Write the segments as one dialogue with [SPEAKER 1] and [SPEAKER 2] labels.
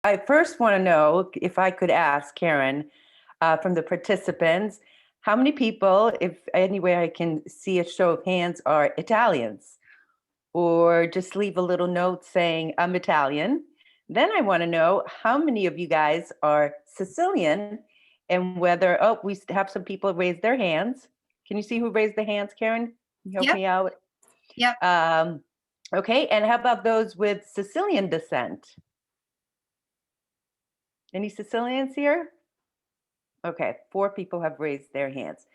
[SPEAKER 1] I first want to know if I could ask Karen from the participants, how many people, if any way I can see a show of hands, are Italians? Or just leave a little note saying, I'm Italian. Then I want to know how many of you guys are Sicilian and whether, oh, we have some people raise their hands. Can you see who raised the hands, Karen? Can you help
[SPEAKER 2] Yep.
[SPEAKER 1] me out?
[SPEAKER 2] Yep.
[SPEAKER 1] Okay, and how about those with Sicilian descent? Any Sicilians here? Okay, 4 people have raised their hands.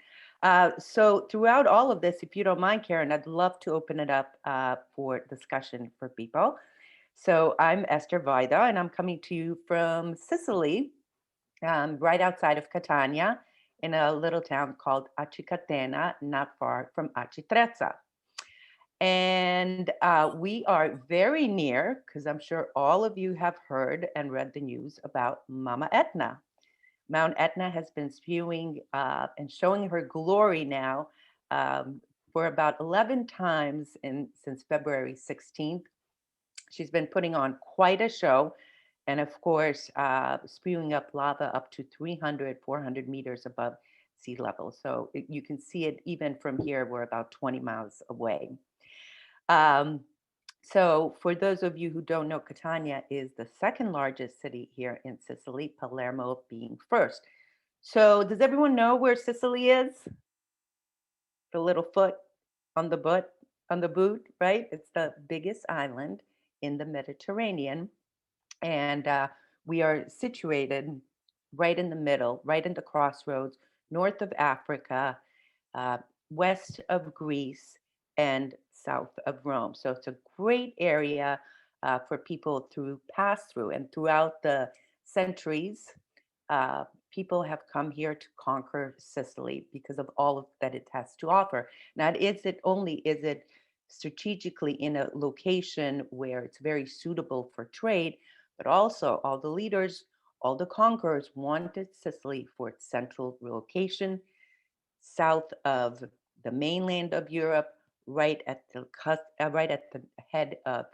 [SPEAKER 1] So throughout all of this, if you don't mind, Karen, I'd love to open it up for discussion for people. So I'm Eszter Vajda, and I'm coming to you from Sicily, right outside of Catania, in a little town called Acicatena, not far from Acitrezza. And we are very near, because I'm sure all of you have heard and read the news about Mama Etna. Mount Etna has been spewing and showing her glory now um, for about 11 times since February 16th. She's been putting on quite a show. And of course, spewing up lava up to 300, 400 meters above sea level. So you can see it even from here, we're about 20 miles away. Um, so for those of you who don't know, Catania is the second largest city here in Sicily, Palermo being first. So does everyone know where Sicily is? The little foot on the butt, on the boot, right? It's the biggest island in the Mediterranean. And we are situated right in the middle, right in the crossroads, north of Africa, uh, west of Greece, and south of Rome. So it's a great area for people to pass through. And throughout the centuries, people have come here to conquer Sicily because of all of that it has to offer. Not is it strategically in a location where it's very suitable for trade, but also all the leaders, all the conquerors wanted Sicily for its central location, south of the mainland of Europe, right at the head of,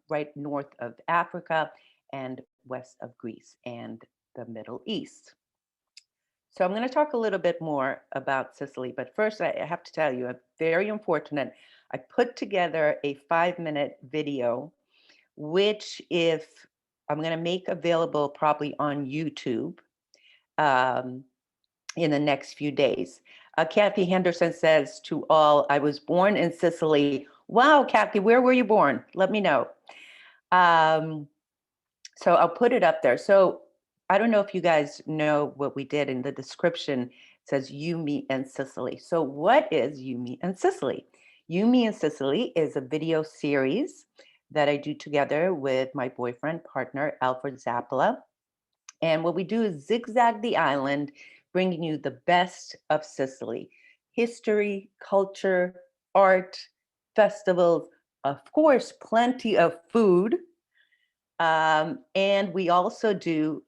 [SPEAKER 1] right north of Africa, and west of Greece and the Middle East. So I'm going to talk a little bit more about Sicily, but first I have to tell you, I'm very unfortunate. I put together a 5-minute video, which if I'm going to make available probably on YouTube um, in the next few days. Kathy Henderson says to all, I was born in Sicily. Wow, Kathy, where were you born? Let me know. Um, so I'll put it up there. So I don't know if you guys know what we did in the description. It says You, Me, and Sicily. So what is You, Me, and Sicily? You, Me, and Sicily is a video series that I do together with my boyfriend, partner, Alfred Zappala. And what we do is zigzag the island, bringing you the best of Sicily: history, culture, art, festivals, of course, plenty of food. And we also do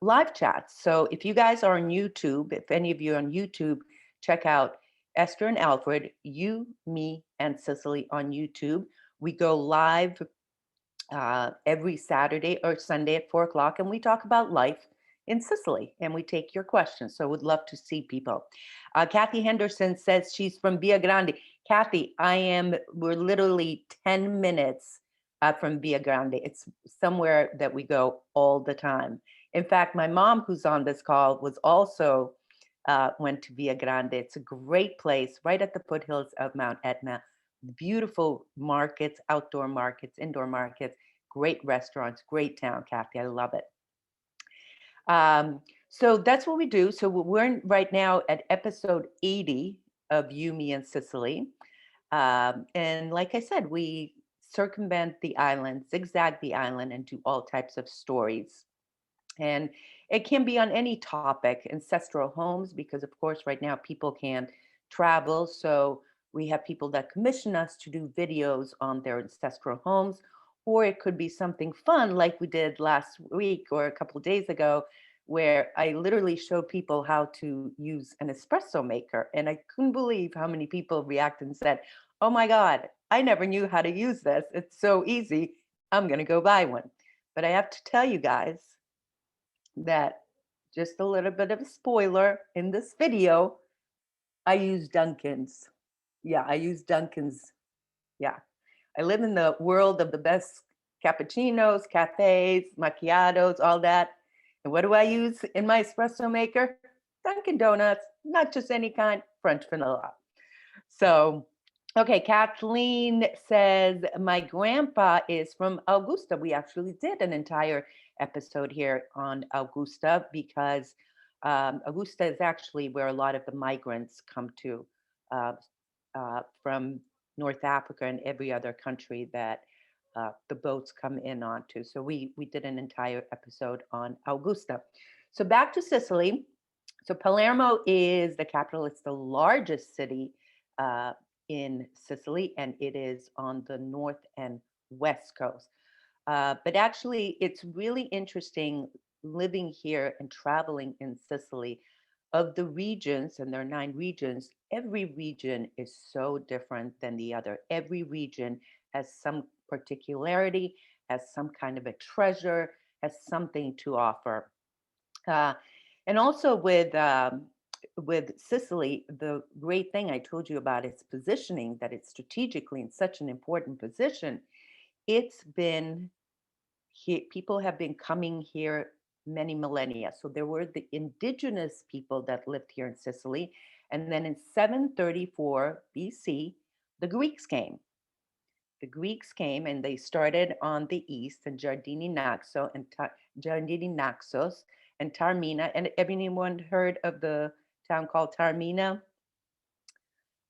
[SPEAKER 1] live chats. So if you guys are on YouTube, if any of you are on YouTube, check out Esther and Alfred, You, Me, and Sicily on YouTube. We go live every Saturday or Sunday at 4 o'clock, and we talk about life in Sicily and we take your questions. So we'd love to see people. Kathy Henderson says she's from Via Grande. Kathy, we're literally 10 minutes from Via Grande. It's somewhere that we go all the time. In fact, my mom, who's on this call, was also went to Via Grande. It's a great place right at the foothills of Mount Etna. Beautiful markets, outdoor markets, indoor markets, great restaurants, great town, Kathy. I love it. So that's what we do. So we're right now at episode 80 of You, Me, and Sicily. And like I said, we circumvent the island, zigzag the island, and do all types of stories. And it can be on any topic, ancestral homes, because of course, right now people can't travel. So we have people that commission us to do videos on their ancestral homes, or it could be something fun like we did last week or a couple of days ago, where I literally showed people how to use an espresso maker. And I couldn't believe how many people reacted and said, oh my God, I never knew how to use this. It's so easy. I'm going to go buy one. But I have to tell you guys that just a little bit of a spoiler in this video, I use Dunkin's. Yeah, I use Dunkin's. Yeah. I live in the world of the best cappuccinos, cafes, macchiatos, all that. And what do I use in my espresso maker? Dunkin' Donuts, not just any kind, French vanilla. So, okay, Kathleen says, my grandpa is from Augusta. We actually did an entire episode here on Augusta because Augusta is actually where a lot of the migrants come to uh, from North Africa and every other country that the boats come in onto. So we did an entire episode on Augusta. So back to Sicily. So Palermo is the capital. It's the largest city uh, in Sicily, and it is on the north and west coast. But actually, it's really interesting living here and traveling in Sicily. Of the regions, and there are 9 regions, every region is so different than the other. Every region has some particularity, has some kind of a treasure, has something to offer. Uh, and also with Sicily, the great thing I told you about its positioning, that it's strategically in such an important position. It's been people have been coming here many millennia. So there were the indigenous people that lived here in Sicily, and then in 734 BC, the Greeks came. The Greeks came and they started on the east in Giardini Naxos and Taormina. And anyone heard of the town called Taormina?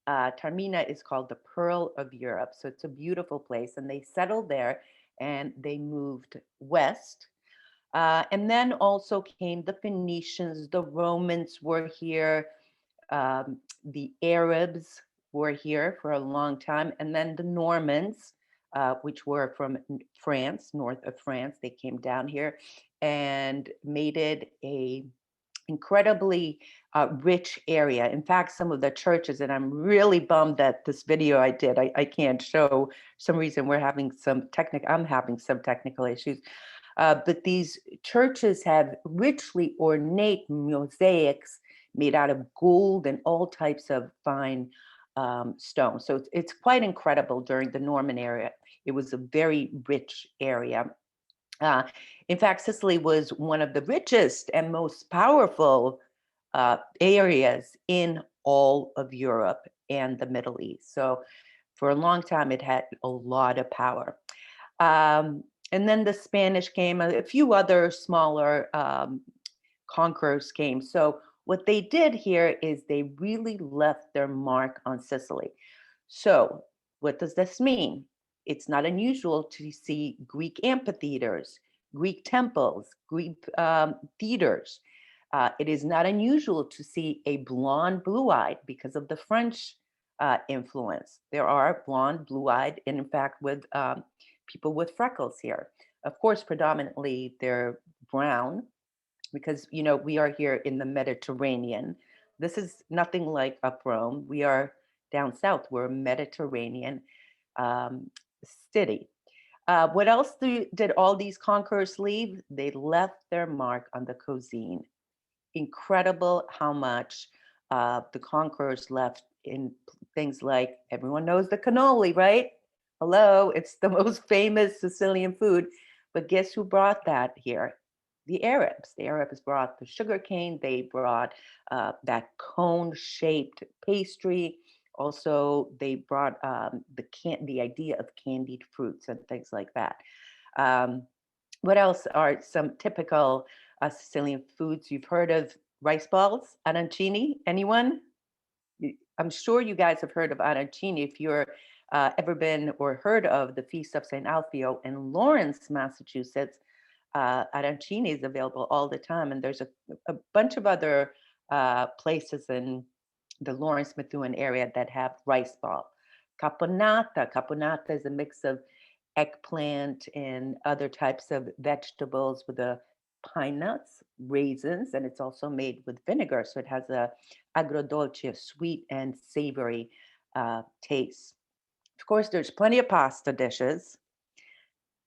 [SPEAKER 1] Taormina is called the Pearl of Europe. So it's a beautiful place. And they settled there and they moved west. And then also came the Phoenicians, the Romans were here, the Arabs were here for a long time, and then the Normans, which were from France, north of France, they came down here and made it a incredibly rich area. In fact, some of the churches, and I'm really bummed that this video I did, I can't show. Some reason I'm having some technical issues. But these churches have richly ornate mosaics made out of gold and all types of fine stone. So it's quite incredible during the Norman era. It was a very rich area. Uh, in fact, Sicily was one of the richest and most powerful areas in all of Europe and the Middle East. So for a long time, it had a lot of power. Um, and then the Spanish came, a few other smaller conquerors came. So what they did here is they really left their mark on Sicily. So what does this mean? It's not unusual to see Greek amphitheaters, Greek temples, Greek theaters. It is not unusual to see a blonde, blue-eyed because of the French influence. There are blonde, blue-eyed, and in fact, with people with freckles here. Of course, predominantly they're brown because we are here in the Mediterranean. This is nothing like up Rome. We are down south. We're a Mediterranean um, city. What else did all these conquerors leave? They left their mark on the cuisine. Incredible how much the conquerors left in things like, everyone knows the cannoli, right? Hello, it's the most famous Sicilian food. But guess who brought that here? The Arabs. The Arabs brought the sugar cane. They brought that cone-shaped pastry. Also, they brought the idea of candied fruits and things like that. Um, what else are some typical Sicilian foods? You've heard of rice balls, arancini? Anyone? I'm sure you guys have heard of arancini if you're ever been or heard of the Feast of St. Alfio in Lawrence, Massachusetts. Arancini is available all the time, and there's a bunch of other places in the Lawrence Methuen area that have rice ball. Caponata. Caponata is a mix of eggplant and other types of vegetables with the pine nuts, raisins, and it's also made with vinegar. So it has a agrodolce, sweet and savory taste. Of course, there's plenty of pasta dishes.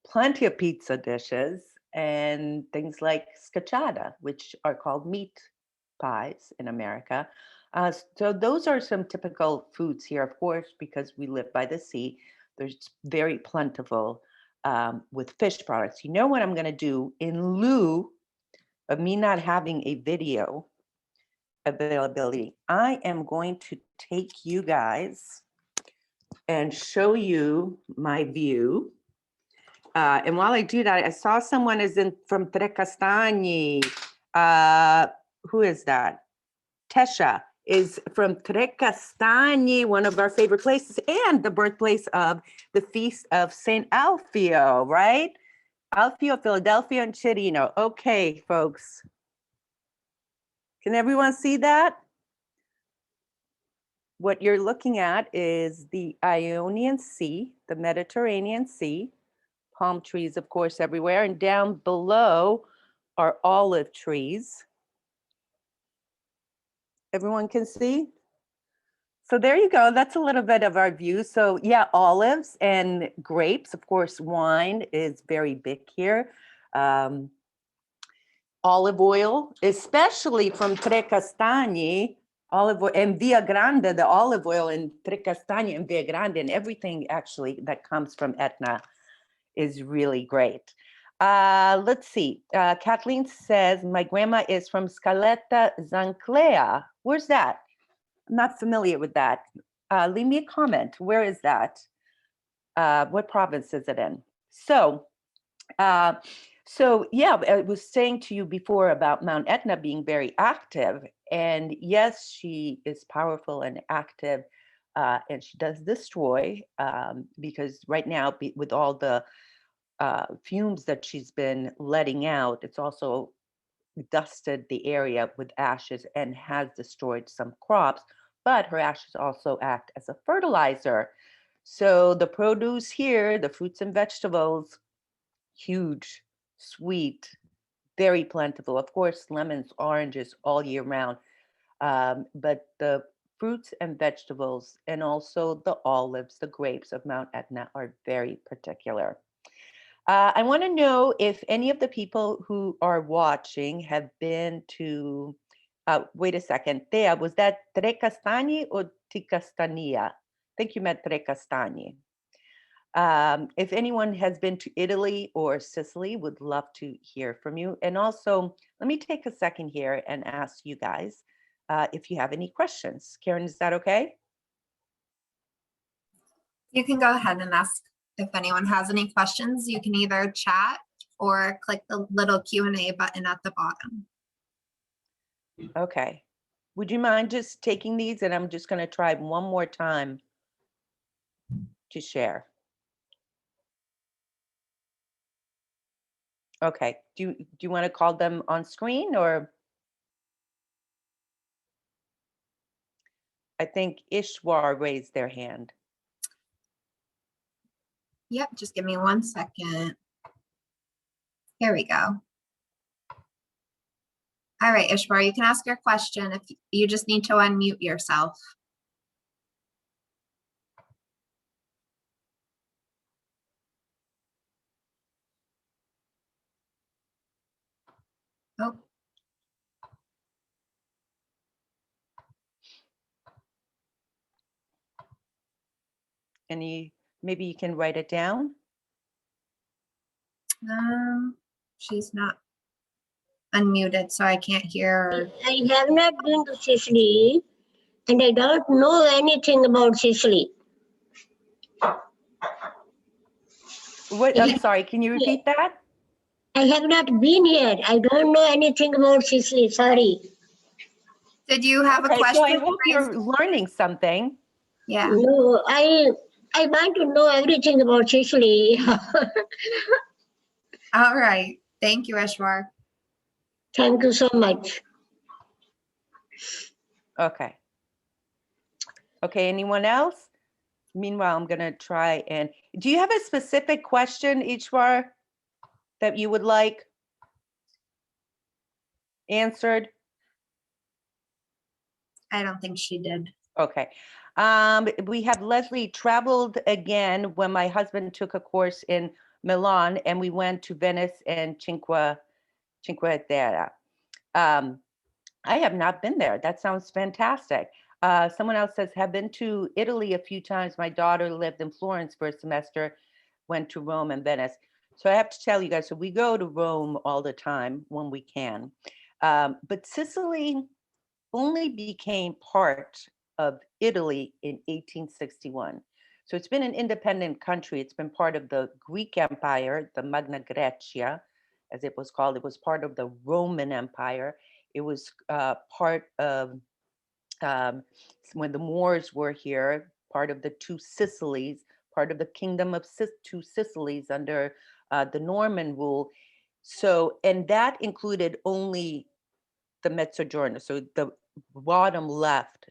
[SPEAKER 1] plenty of pizza dishes and things like scacciata, which are called meat pies in America. So those are some typical foods here, of course, because we live by the sea. There's very plentiful with fish products. You know what I'm going to do in lieu of me not having a video availability? I am going to take you guys and show you my view. And while I do that, I saw someone is in from Trecastagni. Who is that? Tesha is from Trecastagni, one of our favorite places, and the birthplace of the feast of Saint Alfio, right? Alfio, Philadelphia, and Chirino. Okay, folks. Can everyone see that? What you're looking at is the Ionian Sea, the Mediterranean Sea, palm trees, of course, everywhere. And down below are olive trees. Everyone can see? So there you go. That's a little bit of our view. So yeah, olives and grapes. Of course, wine is very big here. Olive oil, especially from Trecastagni, olive oil, and Via Grande, the olive oil in Trecastagni and Via Grande, and everything actually that comes from Etna is really great. Let's see. Kathleen says, my grandma is from Scaletta Zanclea. Where's that? I'm not familiar with that. Leave me a comment. Where is that? What province is it in? So yeah, I was saying to you before about Mount Etna being very active. And yes, she is powerful and active, and she does destroy, because right now, with all the fumes that she's been letting out, it's also dusted the area with ashes and has destroyed some crops, but her ashes also act as a fertilizer. So the produce here, the fruits and vegetables, huge, sweet, very plentiful. Of course, lemons, oranges all year round. But the fruits and vegetables and also the olives, the grapes of Mount Etna are very particular. I want to know if any of the people who are watching have been to, wait a second, Thea, was that Trecastagni or Ticastania? I think you meant Trecastagni. If anyone has been to Italy or Sicily, would love to hear from you. And also, let me take a second here and ask you guys if you have any questions. Karen, is that okay?
[SPEAKER 2] You can go ahead and ask if anyone has any questions. You can either chat or click the little Q&A button at the bottom.
[SPEAKER 1] Okay. Would you mind just taking these? And I'm just going to try one more time to share. Okay. Do you want to call them on screen, or? I think Ishwar raised their hand.
[SPEAKER 2] Yep, just give me 1 second. Here we go. All right, Ishwar, you can ask your question. If you just need to unmute yourself. Oh.
[SPEAKER 1] Maybe you can write it down.
[SPEAKER 2] She's not unmuted, so I can't hear her.
[SPEAKER 3] I have not been to Sicily, and I don't know anything about Sicily.
[SPEAKER 1] What? I'm sorry. Can you repeat that?
[SPEAKER 3] I have not been here. I don't know anything about Sicily. Sorry.
[SPEAKER 2] Did you have a question?
[SPEAKER 1] So I hope you're learning something.
[SPEAKER 2] Yeah.
[SPEAKER 3] No, I want to know everything about Sicily.
[SPEAKER 2] All right. Thank you, Ishwar.
[SPEAKER 3] Thank you so much.
[SPEAKER 1] Okay. Okay, anyone else? Meanwhile, I'm gonna try and, do you have a specific question, Ishwar, that you would like answered?
[SPEAKER 2] I don't think she did.
[SPEAKER 1] Okay. We have Leslie, traveled again when my husband took a course in Milan, and we went to Venice and Cinque Terre. I have not been there. That sounds fantastic. Someone else says, have been to Italy a few times. My daughter lived in Florence for a semester, went to Rome and Venice. So I have to tell you guys, so we go to Rome all the time when we can. But Sicily only became part of Italy in 1861. So it's been an independent country. It's been part of the Greek Empire, the Magna Graecia, as it was called. It was part of the Roman Empire. It was part of, when the Moors were here, part of the two Sicilies, part of the kingdom of two Sicilies under the Norman rule. So, and that included only the Mezzogiorno, so the bottom left,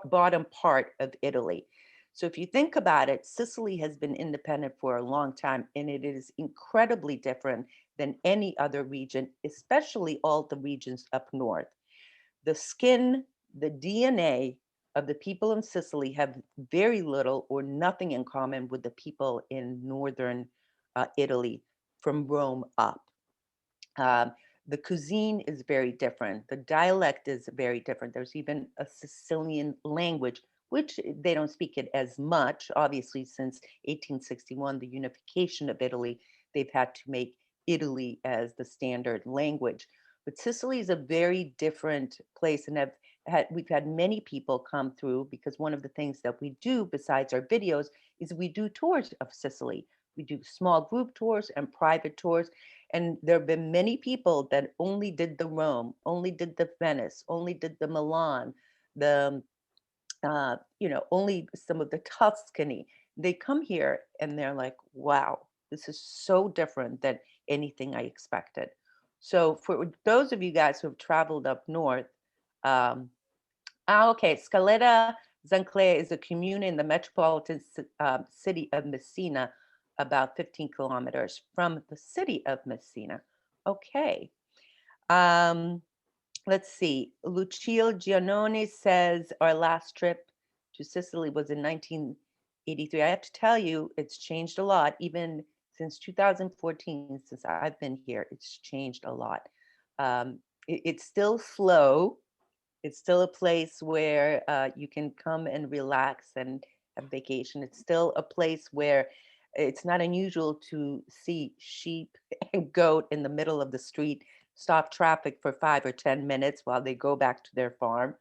[SPEAKER 1] bottom part of Italy. So if you think about it, Sicily has been independent for a long time, and it is incredibly different than any other region, especially all the regions up north. The skin, the DNA of the people in Sicily have very little or nothing in common with the people in northern Italy from Rome up. The cuisine is very different. The dialect is very different. There's even a Sicilian language, which they don't speak it as much, obviously, since 1861, the unification of Italy, they've had to make Italy as the standard language. But Sicily is a very different place, and we've had many people come through, because one of the things that we do besides our videos is we do tours of Sicily. We do small group tours and private tours. And there have been many people that only did the Rome, only did the Venice, only did the Milan, the, only some of the Tuscany. They come here and they're like, wow, this is so different than anything I expected. So for those of you guys who have traveled up north, okay, Scaletta Zanclea is a commune in the metropolitan city of Messina, about 15 kilometers from the city of Messina. Okay. Let's see. Lucille Giannone says our last trip to Sicily was in 1983. I have to tell you, it's changed a lot. Even since 2014, since I've been here, it's changed a lot. It's still slow. It's still a place where you can come and relax and have vacation. It's still a place where it's not unusual to see sheep and goat in the middle of the street, stop traffic for 5 or 10 minutes while they go back to their farm.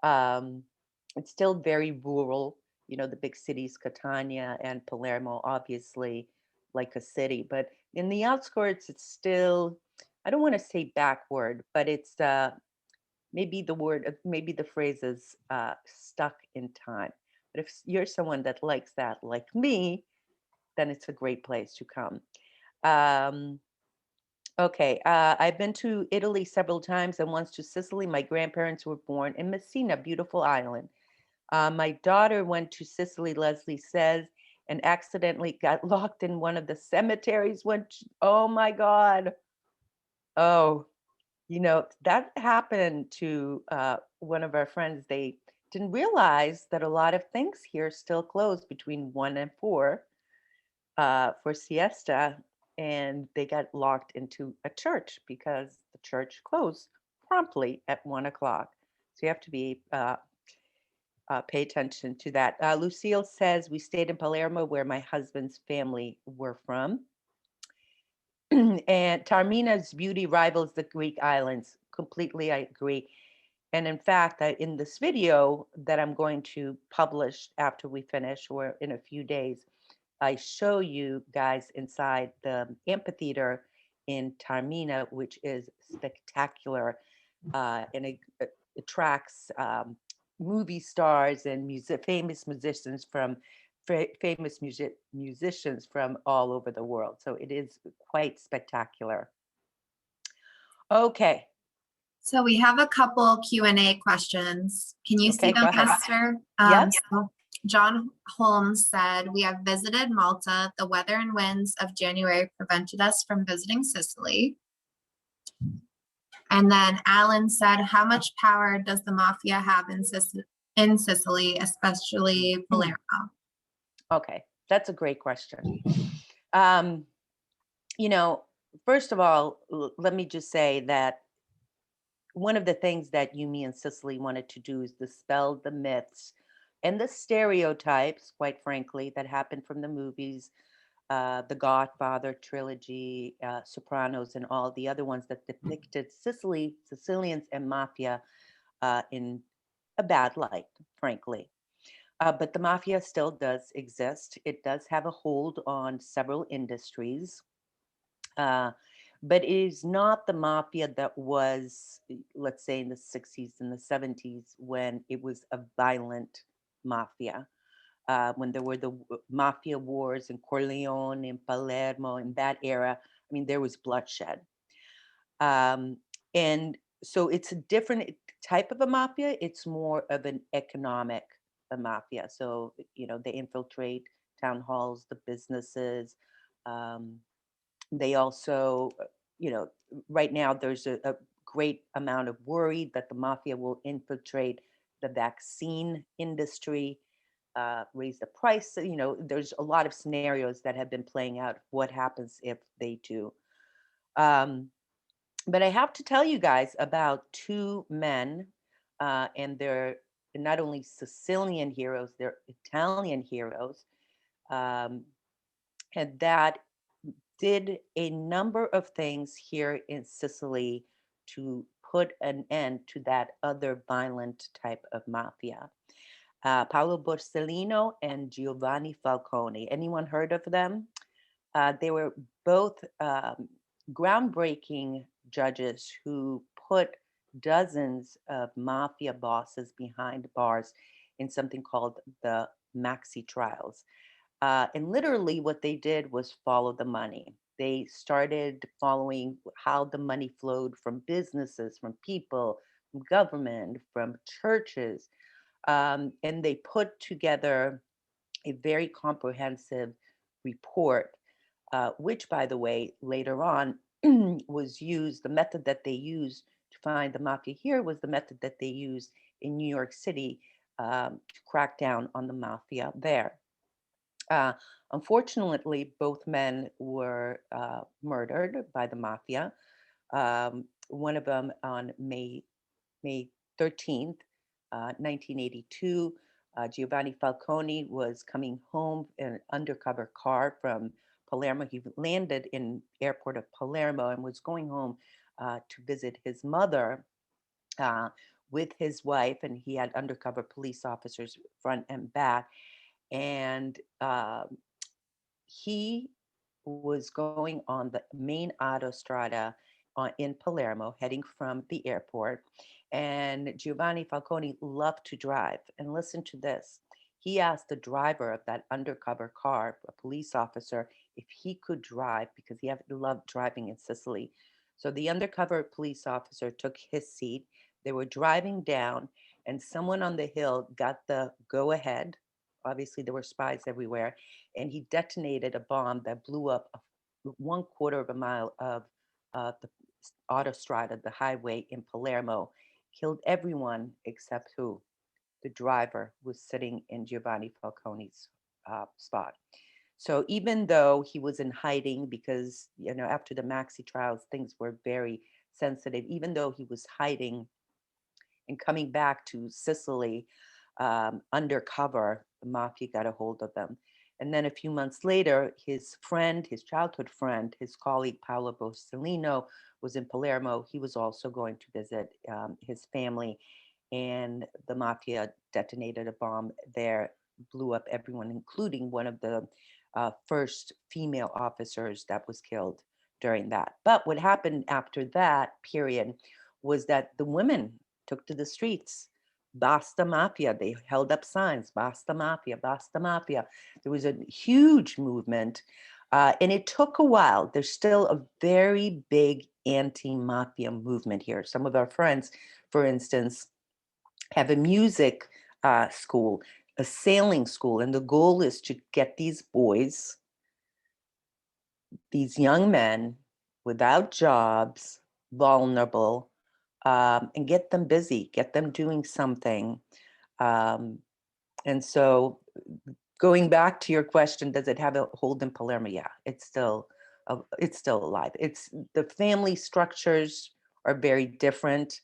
[SPEAKER 1] It's still very rural. You know, the big cities, Catania and Palermo, obviously like a city, but in the outskirts, it's still, I don't want to say backward, but it's maybe the phrase is stuck in time. But if you're someone that likes that, like me, then it's a great place to come. Okay, I've been to Italy several times and once to Sicily. My grandparents were born in Messina, beautiful island. My daughter went to Sicily, Leslie says, and accidentally got locked in one of the cemeteries oh my God. Oh, that happened to one of our friends. They didn't realize that a lot of things here still close between 1 and 4 for siesta, and they got locked into a church because the church closed promptly at 1 o'clock. So you have to be pay attention to that. Lucille says, we stayed in Palermo where my husband's family were from. And Taormina's beauty rivals the Greek islands. Completely, I agree. And in fact, in this video that I'm going to publish after we finish, or in a few days, I show you guys inside the amphitheater in Taormina, which is spectacular, and it attracts movie stars and famous musicians from musicians from all over the world. So it is quite spectacular. Okay.
[SPEAKER 2] So we have a couple Q&A questions. Can you see
[SPEAKER 1] Okay,
[SPEAKER 2] them,
[SPEAKER 1] go ahead.
[SPEAKER 2] Esther?
[SPEAKER 1] Yep.
[SPEAKER 2] So John Holmes said, we have visited Malta. The weather and winds of January prevented us from visiting Sicily. And then Alan said, how much power does the mafia have in Sicily, especially Palermo?
[SPEAKER 1] Okay, that's a great question. You know, first of all, let me just say that one of the things that Yumi and Sicily wanted to do is dispel the myths and the stereotypes, quite frankly, that happened from the movies, the Godfather trilogy, Sopranos, and all the other ones that depicted Sicilians, and mafia in a bad light, frankly. But the mafia still does exist. It does have a hold on several industries. Uh, but it is not the mafia that was, let's say, in the 60s and the 70s when it was a violent mafia. When there were the mafia wars in Corleone, in Palermo, in that era, I mean, there was bloodshed. Um, and so it's a different type of a mafia. It's more of an economic mafia. So, they infiltrate town halls, the businesses. Um, they also, right now there's a great amount of worry that the mafia will infiltrate the vaccine industry, raise the price. There's a lot of scenarios that have been playing out. What happens if they do? Um, but I have to tell you guys about two men, and they're not only Sicilian heroes, they're Italian heroes, um, and that did a number of things here in Sicily to put an end to that other violent type of mafia. Paolo Borsellino and Giovanni Falcone. Anyone heard of them? They were both groundbreaking judges who put dozens of mafia bosses behind bars in something called the maxi trials. And literally, what they did was follow the money. They started following how the money flowed from businesses, from people, from government, from churches. And they put together a very comprehensive report, which, by the way, later on was used. The method that they used to find the mafia here was the method that they used in New York City to crack down on the mafia there. Uh, Unfortunately, both men were murdered by the mafia. One of them on May 13th, 1982. Giovanni Falcone was coming home in an undercover car from Palermo. He landed in airport of Palermo and was going home to visit his mother uh, with his wife, and he had undercover police officers front and back. And he was going on the main autostrada in Palermo, heading from the airport. And Giovanni Falcone loved to drive. And listen to this. He asked the driver of that undercover car, a police officer, if he could drive because he loved driving in Sicily. So the undercover police officer took his seat. They were driving down, and someone on the hill got the go ahead. Obviously, there were spies everywhere, and he detonated a bomb that blew up 1/4 of a mile of the autostrada, the highway in Palermo, killed everyone except who? The driver was sitting in Giovanni Falcone's spot. So even though he was in hiding because, after the Maxi trials, things were very sensitive, even though he was hiding and coming back to Sicily undercover, the mafia got a hold of them. And then a few months later, his friend, his childhood friend, his colleague Paolo Borsellino was in Palermo. He was also going to visit his family, and the mafia detonated a bomb there, blew up everyone, including one of the first female officers that was killed during that. But what happened after that period was that the women took to the streets. Basta Mafia. They held up signs, Basta Mafia, Basta Mafia. There was a huge movement, and it took a while. There's still a very big anti-mafia movement here. Some of our friends, for instance, have a music school, a sailing school, and the goal is to get these boys, these young men without jobs, vulnerable, and get them busy, get them doing something. Um, and so, going back to your question, does it have a hold in Palermo? Yeah, it's still it's still alive. It's the family structures are very different,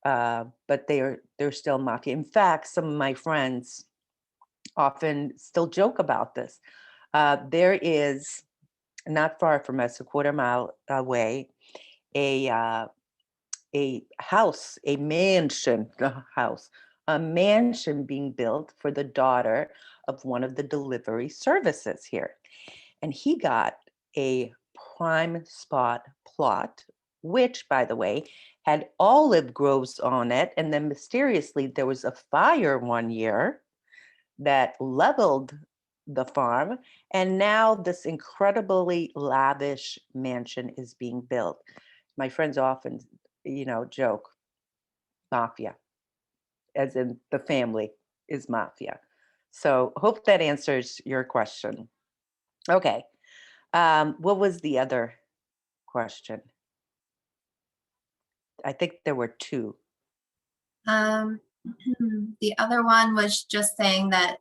[SPEAKER 1] but they're still mafia. In fact, some of my friends often still joke about this. There is not far from us, a quarter mile away, a house, a mansion, a mansion being built for the daughter of one of the delivery services here. And he got a prime spot plot, which, by the way, had olive groves on it. And then mysteriously, there was a fire one year that leveled the farm. And now this incredibly lavish mansion is being built. My friends often, joke, mafia, as in the family is mafia. So hope that answers your question. Okay. What was the other question? I think there were two.
[SPEAKER 2] The other one was just saying that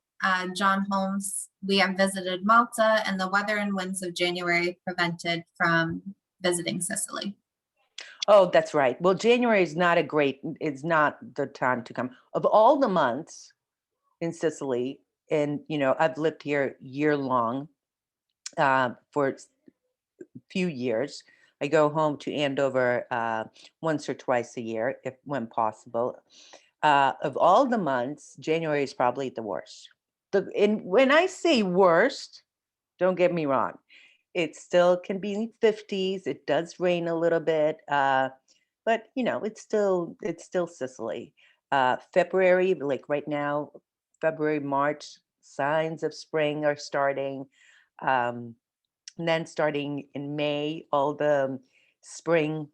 [SPEAKER 2] John Holmes, we have visited Malta and the weather and winds of January prevented from visiting Sicily.
[SPEAKER 1] Oh, that's right. Well, January is not the time to come. Of all the months in Sicily, and I've lived here year long for a few years. I go home to Andover once or twice a year, when possible. Of all the months, January is probably the worst. When I say worst, don't get me wrong, it still can be in 50s. It does rain a little bit, but it's still Sicily. February, like right now, February, March, signs of spring are starting. And then starting in May, all the spring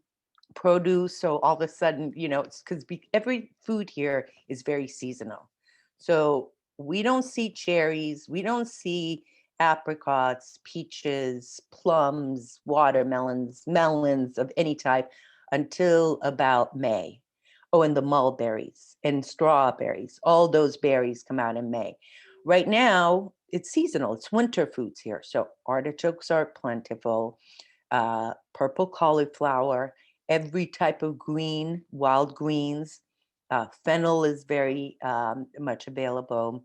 [SPEAKER 1] produce. So all of a sudden, it's because every food here is very seasonal. So we don't see cherries, we don't see apricots, peaches, plums, watermelons, melons of any type until about May. Oh, and the mulberries and strawberries, all those berries come out in May. Right now, it's seasonal, it's winter foods here. So artichokes are plentiful, purple cauliflower, every type of green, wild greens. Fennel is very much available.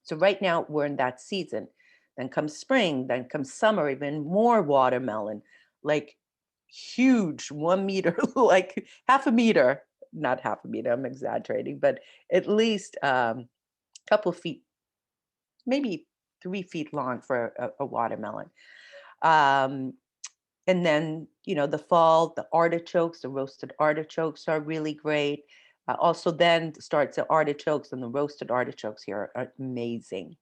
[SPEAKER 1] So right now we're in that season. Then comes spring, then comes summer, even more watermelon, like huge 1 meter, like half a meter, not half a meter, I'm exaggerating, but at least a couple feet, maybe 3 feet long for a watermelon. And then, the fall, the artichokes, the roasted artichokes are really great. Also, then starts the artichokes, and the roasted artichokes here are amazing.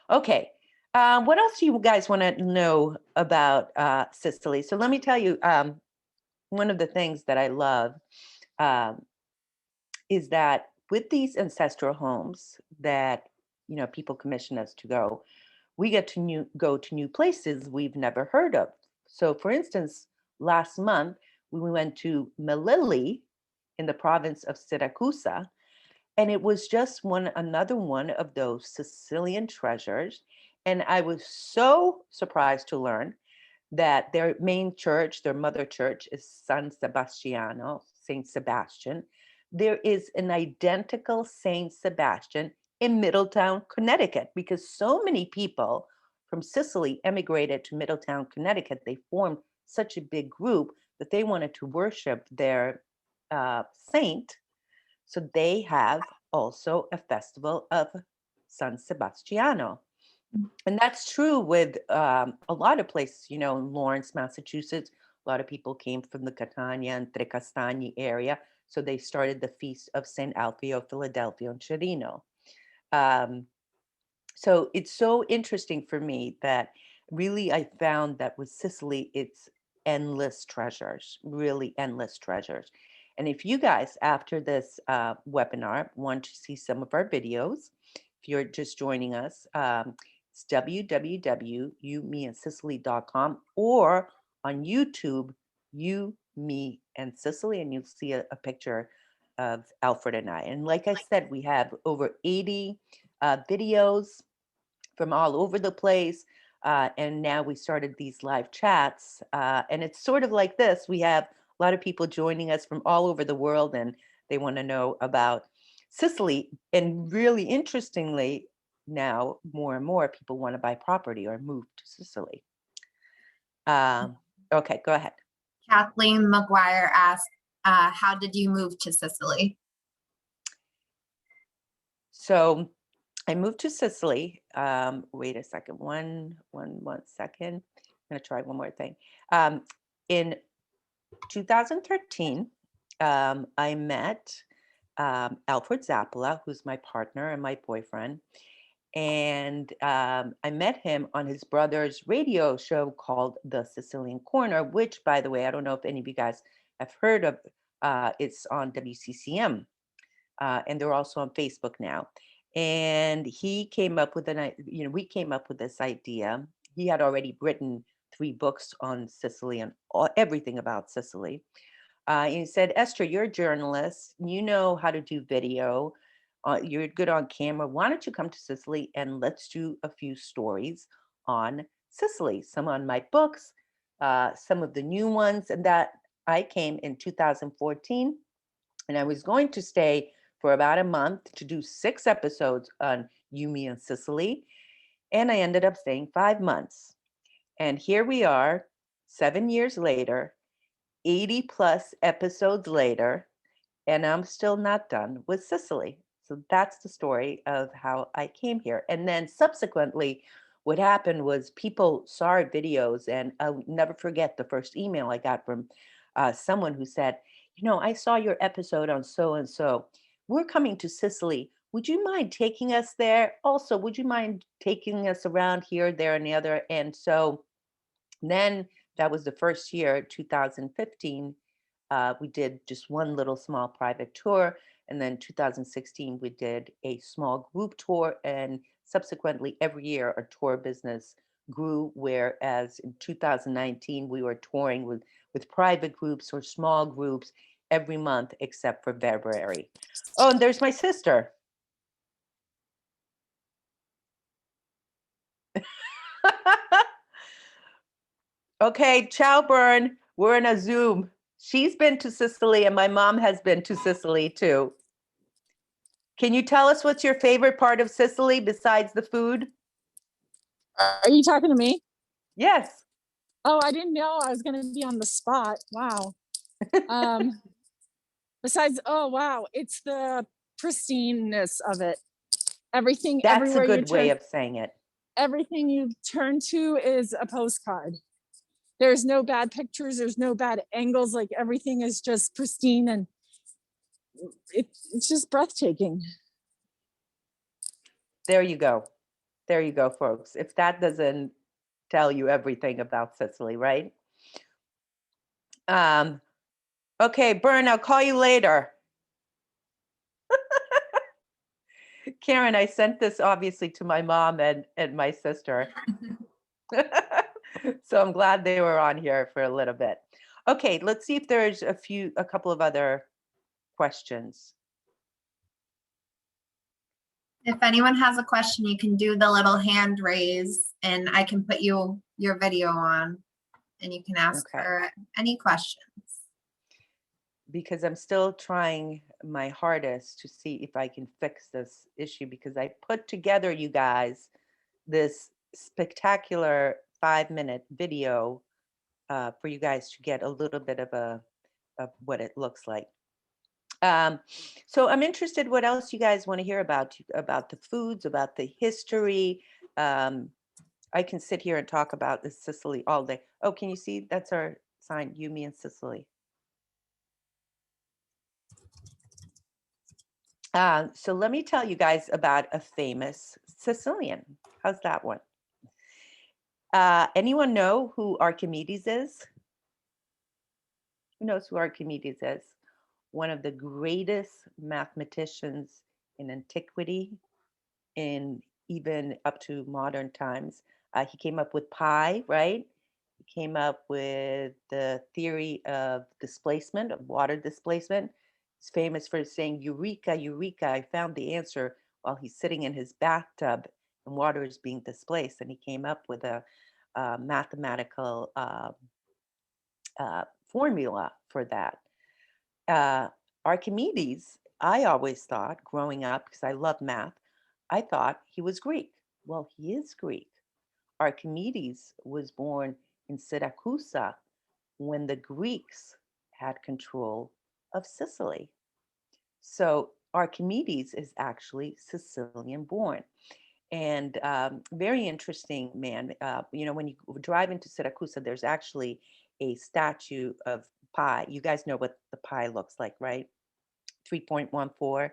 [SPEAKER 1] Okay. What else do you guys want to know about Sicily? So let me tell you, one of the things that I love um, is that with these ancestral homes that, people commission us to go, we get to go to new places we've never heard of. So, for instance, last month we went to Melilli in the province of Syracuse, and it was just another one of those Sicilian treasures. And I was so surprised to learn that their main church, their mother church, is San Sebastiano, Saint Sebastian. There is an identical Saint Sebastian in Middletown, Connecticut, because so many people from Sicily emigrated to Middletown, Connecticut. They formed such a big group that they wanted to worship their saint. So they have also a festival of San Sebastiano. And that's true with a lot of places, in Lawrence, Massachusetts. A lot of people came from the Catania and Trecastagni area. So they started the feast of St. Alfio, Philadelphia, and Chirino. Um, so it's so interesting for me that really I found that with Sicily, it's endless treasures, really endless treasures. And if you guys, after this webinar, want to see some of our videos, if you're just joining us, it's www.youmeandsicily.com, or on YouTube, You, Me, and Sicily, and you'll see a picture of Alfred and I. And like I said, we have over 80 videos from all over the place. And now we started these live chats. And it's sort of like this. We have a lot of people joining us from all over the world, and they want to know about Sicily. And really interestingly, now more and more people want to buy property or move to Sicily. Okay, go ahead.
[SPEAKER 2] Kathleen McGuire asked, how did you move to Sicily?
[SPEAKER 1] So I moved to Sicily. Wait a second, one second. I'm gonna try one more thing. In 2013, I met Alfred Zappala, who's my partner and my boyfriend. And I met him on his brother's radio show called The Sicilian Corner, which, by the way, I don't know if any of you guys have heard of. It's on WCCM, and they're also on Facebook now. And he came up with we came up with this idea. He had already written 3 books on Sicily and everything about Sicily. And he said, Esther, you're a journalist. You know how to do video. You're good on camera. Why don't you come to Sicily and let's do a few stories on Sicily? Some on my books, some of the new ones. And that I came in 2014, and I was going to stay for about a month to do 6 episodes on Yumi and Sicily. And I ended up staying 5 months. And here we are, 7 years later, 80 plus episodes later, and I'm still not done with Sicily. So that's the story of how I came here. And then subsequently, what happened was people saw our videos, and I'll never forget the first email I got from someone who said, I saw your episode on so and so. We're coming to Sicily. Would you mind taking us there? Also, would you mind taking us around here, there, and the other? And so then that was the first year, 2015. We did just one little small private tour. And then 2016, we did a small group tour. And subsequently, every year, our tour business grew. Whereas in 2019, we were touring with private groups or small groups every month except for February. Oh, and there's my sister. Okay, ciao, Bern. We're in a Zoom. She's been to Sicily, and my mom has been to Sicily too. Can you tell us what's your favorite part of Sicily besides the food?
[SPEAKER 4] Are you talking to me?
[SPEAKER 1] Yes.
[SPEAKER 4] Oh, I didn't know I was going to be on the spot. Wow. Besides, oh, wow. It's the pristineness of it. Everything,
[SPEAKER 1] That's
[SPEAKER 4] everywhere
[SPEAKER 1] a good
[SPEAKER 4] you
[SPEAKER 1] way
[SPEAKER 4] turn,
[SPEAKER 1] of saying it.
[SPEAKER 4] everything you turn to is a postcard. There's no bad pictures. There's no bad angles. Like everything is just pristine, and it's just breathtaking.
[SPEAKER 1] There you go. There you go, folks. If that doesn't tell you everything about Sicily, right? Okay, Bern, I'll call you later. Karen, I sent this obviously to my mom and my sister. So I'm glad they were on here for a little bit. Okay, let's see if there's a couple of other questions.
[SPEAKER 2] If anyone has a question, you can do the little hand raise and I can put your video on and you can ask her any questions.
[SPEAKER 1] Because I'm still trying my hardest to see if I can fix this issue, because I put together, you guys, this spectacular 5-minute video for you guys to get a little bit of what it looks like. So I'm interested what else you guys want to hear about the foods, about the history. I can sit here and talk about this Sicily all day. Oh, can you see? That's our sign, Yumi and Sicily. So let me tell you guys about a famous Sicilian. How's that one? Anyone know who Archimedes is? Who knows who Archimedes is? One of the greatest mathematicians in antiquity, in even up to modern times. He came up with pi, right? He came up with the theory of displacement, of water displacement. He's famous for saying, Eureka, Eureka, I found the answer, while he's sitting in his bathtub and water is being displaced. And he came up with a, mathematical formula for that. Uh, Archimedes, I always thought growing up, because I love math, I thought he was Greek. Well, he is Greek. Archimedes was born in Syracuse when the Greeks had control of Sicily. So Archimedes is actually Sicilian born. And very interesting man. When you drive into Syracuse, there's actually a statue of pi. You guys know what the pi looks like, right? 3.14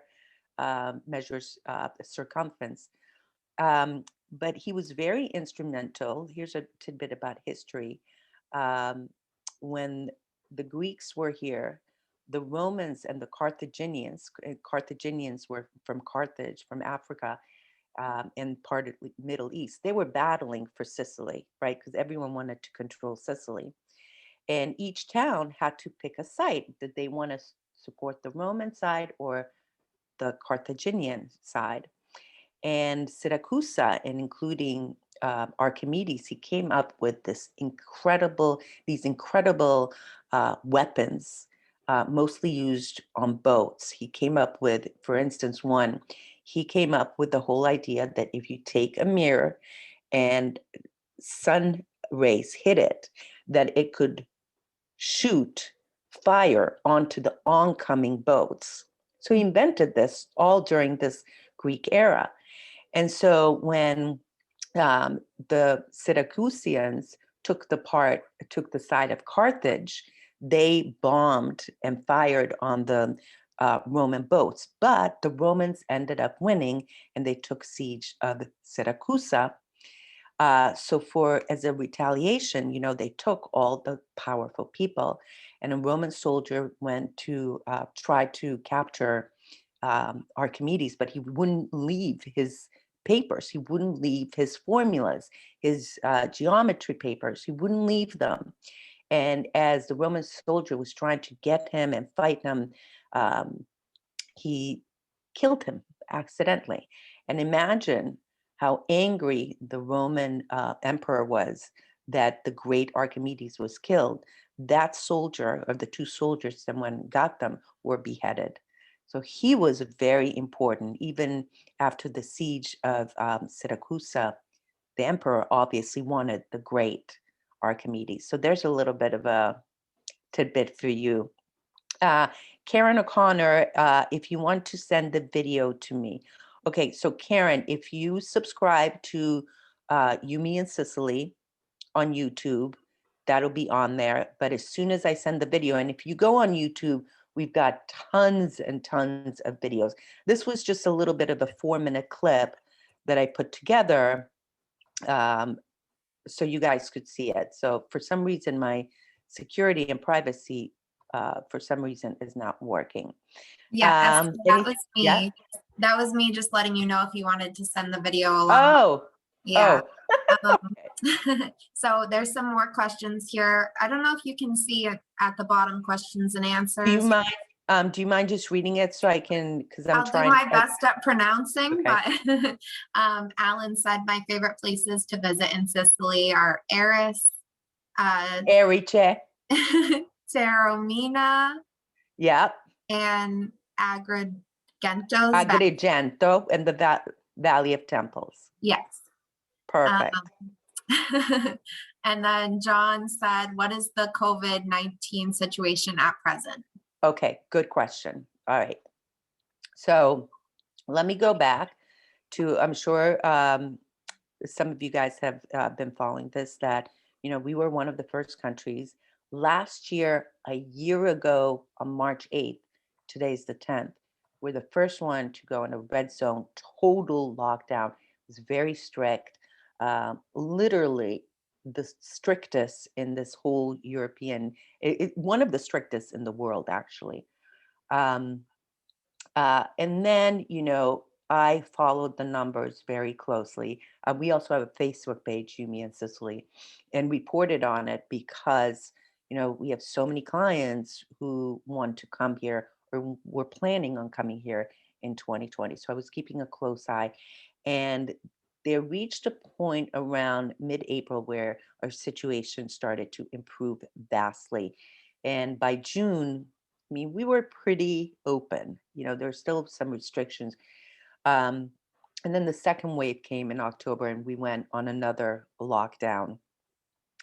[SPEAKER 1] measures the circumference. But he was very instrumental. Here's a tidbit about history. Um, when the Greeks were here, the Romans and the Carthaginians were from Carthage, from Africa, and part of the Middle East. They were battling for Sicily, right? Because everyone wanted to control Sicily. And each town had to pick a side. Did they want to support the Roman side or the Carthaginian side? And Syracuse, and including Archimedes, he came up with these incredible weapons, mostly used on boats. He came up with, for instance, he came up with the whole idea that if you take a mirror and sun rays hit it, that it could shoot fire onto the oncoming boats. So he invented this all during this Greek era. And so when the Syracusians took the side of Carthage, they bombed and fired on the Roman boats. But the Romans ended up winning, and they took siege of Syracuse. So as a retaliation, they took all the powerful people, and a Roman soldier went to try to capture Archimedes, but he wouldn't leave his papers. He wouldn't leave his formulas, his geometry papers. He wouldn't leave them. And as the Roman soldier was trying to get him and fight him, he killed him accidentally. And imagine how angry the Roman emperor was that the great Archimedes was killed. That soldier, or the two soldiers, someone got them, were beheaded. So he was very important. Even after the siege of Syracuse, the emperor obviously wanted the great Archimedes. So there's a little bit of a tidbit for you. Karen O'Connor, if you want to send the video to me. Okay, so Karen, if you subscribe to Yumi in Sicily on YouTube, that'll be on there. But as soon as I send the video, and if you go on YouTube, we've got tons and tons of videos. This was just a little bit of a 4-minute clip that I put together so you guys could see it. So for some reason, my security and privacy, for some reason, is not working.
[SPEAKER 2] Yeah, that was me.
[SPEAKER 1] Yeah?
[SPEAKER 2] That was me just letting you know if you wanted to send the video along.
[SPEAKER 1] Oh,
[SPEAKER 2] yeah.
[SPEAKER 1] okay.
[SPEAKER 2] So there's some more questions here. I don't know if you can see at the bottom questions and answers.
[SPEAKER 1] Do you mind just reading it so I can, because
[SPEAKER 2] I'll do my best at pronouncing,
[SPEAKER 1] okay.
[SPEAKER 2] But Alan said my favorite places to visit in Sicily are Eris,
[SPEAKER 1] Erice.
[SPEAKER 2] Taormina,
[SPEAKER 1] Yep.
[SPEAKER 2] and Agrigento.
[SPEAKER 1] Agrigento and the Valley of Temples.
[SPEAKER 2] Yes.
[SPEAKER 1] Perfect.
[SPEAKER 2] And then John said, what is the COVID-19 situation at present?
[SPEAKER 1] Okay, good question. All right. So let me go back to, I'm sure some of you guys have been following this, that, we were one of the first countries. Last year, a year ago, on March 8th, today's the 10th, we're the first one to go in a red zone, total lockdown. It was very strict, literally the strictest in this whole European, one of the strictest in the world, actually. And then, I followed the numbers very closely. We also have a Facebook page, Yumi in Sicily, and reported on it because, we have so many clients who want to come here or were planning on coming here in 2020. So I was keeping a close eye. And they reached a point around mid-April where our situation started to improve vastly. And by June, I mean, we were pretty open. You know, there's still some restrictions. Um, and then the second wave came in October, and we went on another lockdown.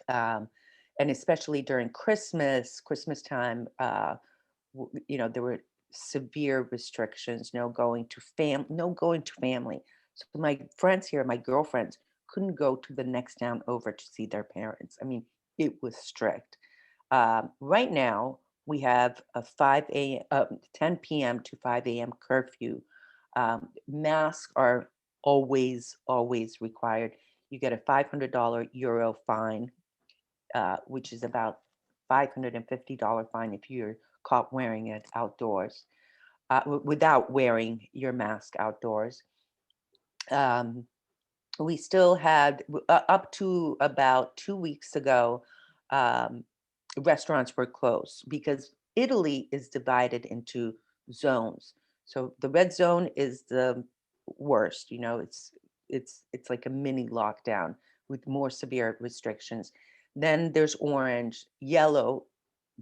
[SPEAKER 1] Um, and especially during Christmas time, you know, there were severe restrictions, no going to family. So my friends here, my girlfriends, couldn't go to the next town over to see their parents. I mean, it was strict. Right now, we have a 10 p.m. to 5 a.m. curfew. Masks are always required. You get a $500 euro fine, which is about $550 fine if you're caught wearing it outdoors, without wearing your mask outdoors. Um, we still had, up to about 2 weeks ago, um, restaurants were closed because Italy is divided into zones. So the red zone is the worst. You know, it's like a mini lockdown with more severe restrictions. Then there's orange, yellow.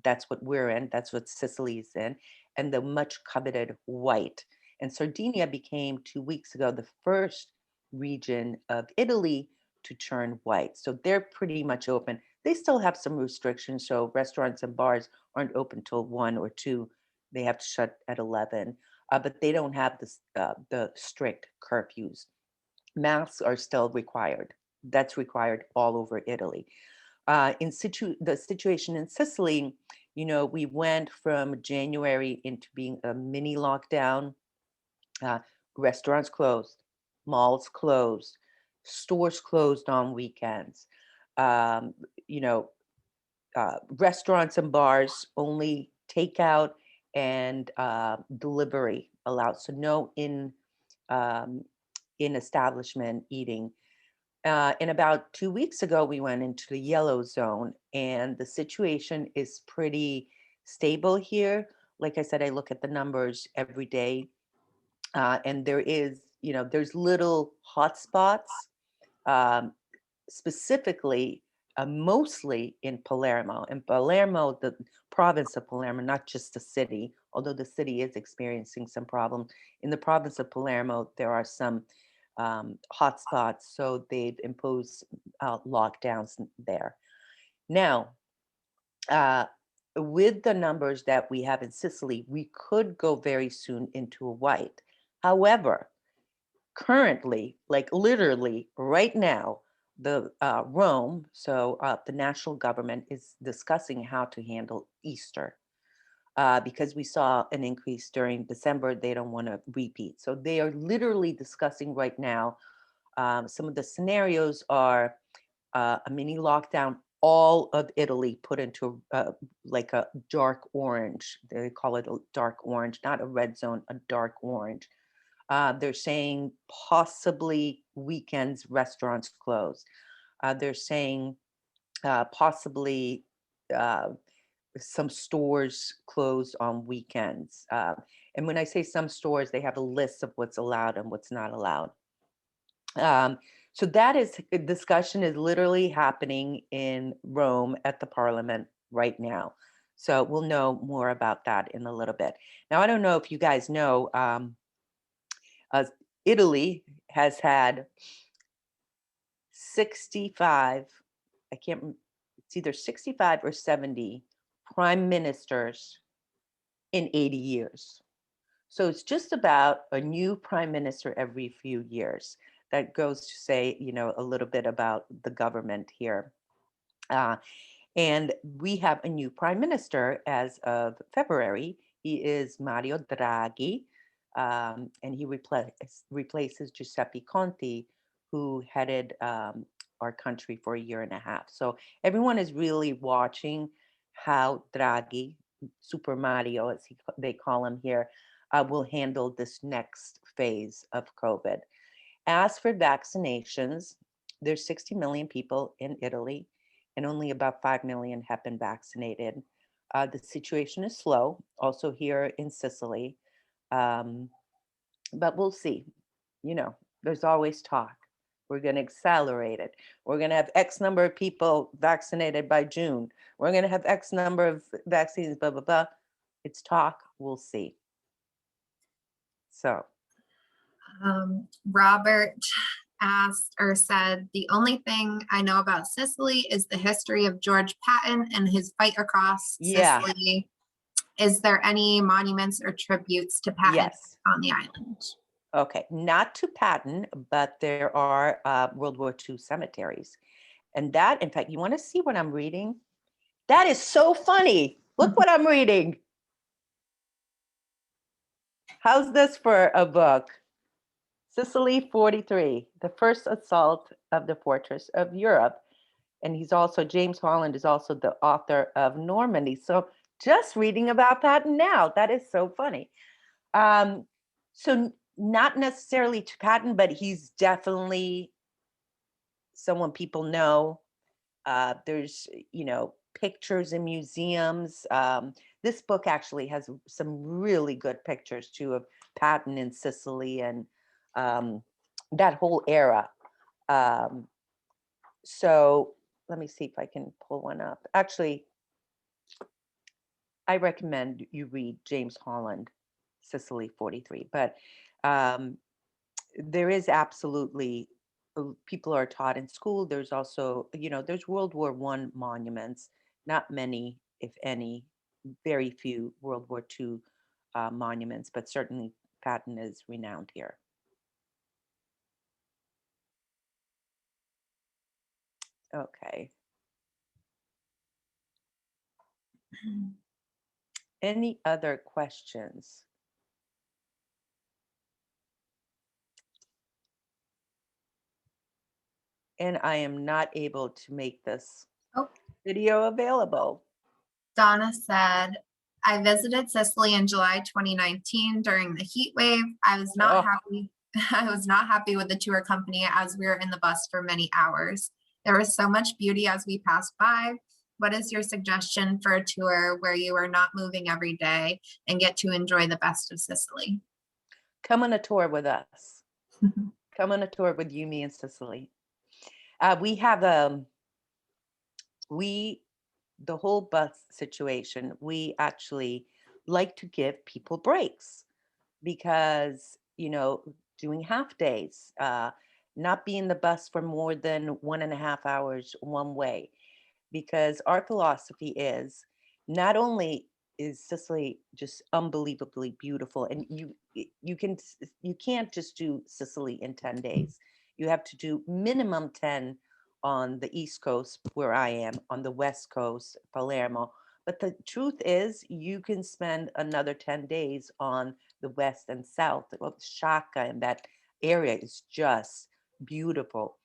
[SPEAKER 1] That's what we're in. That's what Sicily's in, and the much coveted white. And Sardinia became 2 weeks ago the first region of Italy to turn white. So they're pretty much open. They still have some restrictions. So restaurants and bars aren't open till 1 or 2. They have to shut at 11. But they don't have the strict curfews. Masks are still required. That's required all over Italy. The situation in Sicily, you know, we went from January into being a mini lockdown. uh, Restaurants closed, malls closed, stores closed on weekends. Um, you know, Restaurants and bars only takeout and delivery allowed. So no um, in establishment eating. And about 2 weeks ago, we went into the yellow zone, and the situation is pretty stable here. Like I said, I look at the numbers every day, and there's little hot spots, um, specifically, mostly in Palermo. In Palermo, the province of Palermo, not just the city, although the city is experiencing some problems. In the province of Palermo, there are some hot spots, so they've imposed lockdowns there. Now, uh, with the numbers that we have in Sicily, we could go very soon into a white. However, currently, like literally right now, the Rome, so the national government is discussing how to handle Easter, because we saw an increase during December. They don't want to repeat. So they are literally discussing right now. Some of the scenarios are a mini lockdown, all of Italy put into like a dark orange. They call it a dark orange, not a red zone, a dark orange. They're saying possibly weekends, restaurants close. They're saying possibly uh, some stores close on weekends. And when I say some stores, they have a list of what's allowed and what's not allowed. Um, so that is a discussion is literally happening in Rome at the parliament right now. So we'll know more about that in a little bit. Now, I don't know if you guys know, uh, Italy has had 65, I can't, it's either 65 or 70 prime ministers in 80 years. So it's just about a new prime minister every few years. That goes to say, you know, a little bit about the government here. Uh, and we have a new prime minister as of February. He is Mario Draghi, and he replaces Giuseppe Conte, who headed our country for a year and a half. So everyone is really watching how Draghi, Super Mario, as they call him here, will handle this next phase of COVID. As for vaccinations, there's 60 million people in Italy, and only about 5 million have been vaccinated. The situation is slow, also here in Sicily, um, but we'll see. You know, there's always talk. We're going to accelerate it. We're going to have X number of people vaccinated by June. We're going to have X number of vaccines, blah, blah, blah. It's talk. We'll see. So,
[SPEAKER 2] Robert asked or said, the only thing I know about Sicily is the history of George Patton and his fight across
[SPEAKER 1] yeah,
[SPEAKER 2] Sicily. Is there any monuments or tributes to Patton
[SPEAKER 1] yes.
[SPEAKER 2] on the island?
[SPEAKER 1] Okay, not to Patton, but there are World War II cemeteries. And that, in fact, you want to see what I'm reading? That is so funny. Look what I'm reading. How's this for a book? Sicily 43, the first assault of the fortress of Europe. And he's also, James Holland is also the author of Normandy. So just reading about that now, that is so funny. So not necessarily to Patton, but he's definitely someone people know. There's, pictures in museums. This book actually has some really good pictures too of Patton in Sicily and that whole era. So let me see if I can pull one up. Actually, I recommend you read James Holland, Sicily 43. But there is absolutely, people are taught in school. There's also, there's World War I monuments, not many, if any, very few World War II monuments, but certainly Patton is renowned here. Okay. Any other questions? And I am not able to make this
[SPEAKER 2] Oh.
[SPEAKER 1] video available.
[SPEAKER 2] Donna said, I visited Sicily in July 2019 during the heat wave. I was not happy. I was not happy with the tour company as we were in the bus for many hours. There was so much beauty as we passed by. What is your suggestion for a tour where you are not moving every day and get to enjoy the best of Sicily?
[SPEAKER 1] Come on a tour with us. Come on a tour with you, me, and Sicily. We have the whole bus situation, we actually like to give people breaks because, doing half days, not be in the bus for more than 1.5 hours one way, because our philosophy is not only is Sicily just unbelievably beautiful, and you can't just do Sicily in 10 days. You have to do minimum 10 on the East Coast, where I am, on the West Coast, Palermo. But the truth is, you can spend another 10 days on the West and South. Well, Shaka and that area is just beautiful.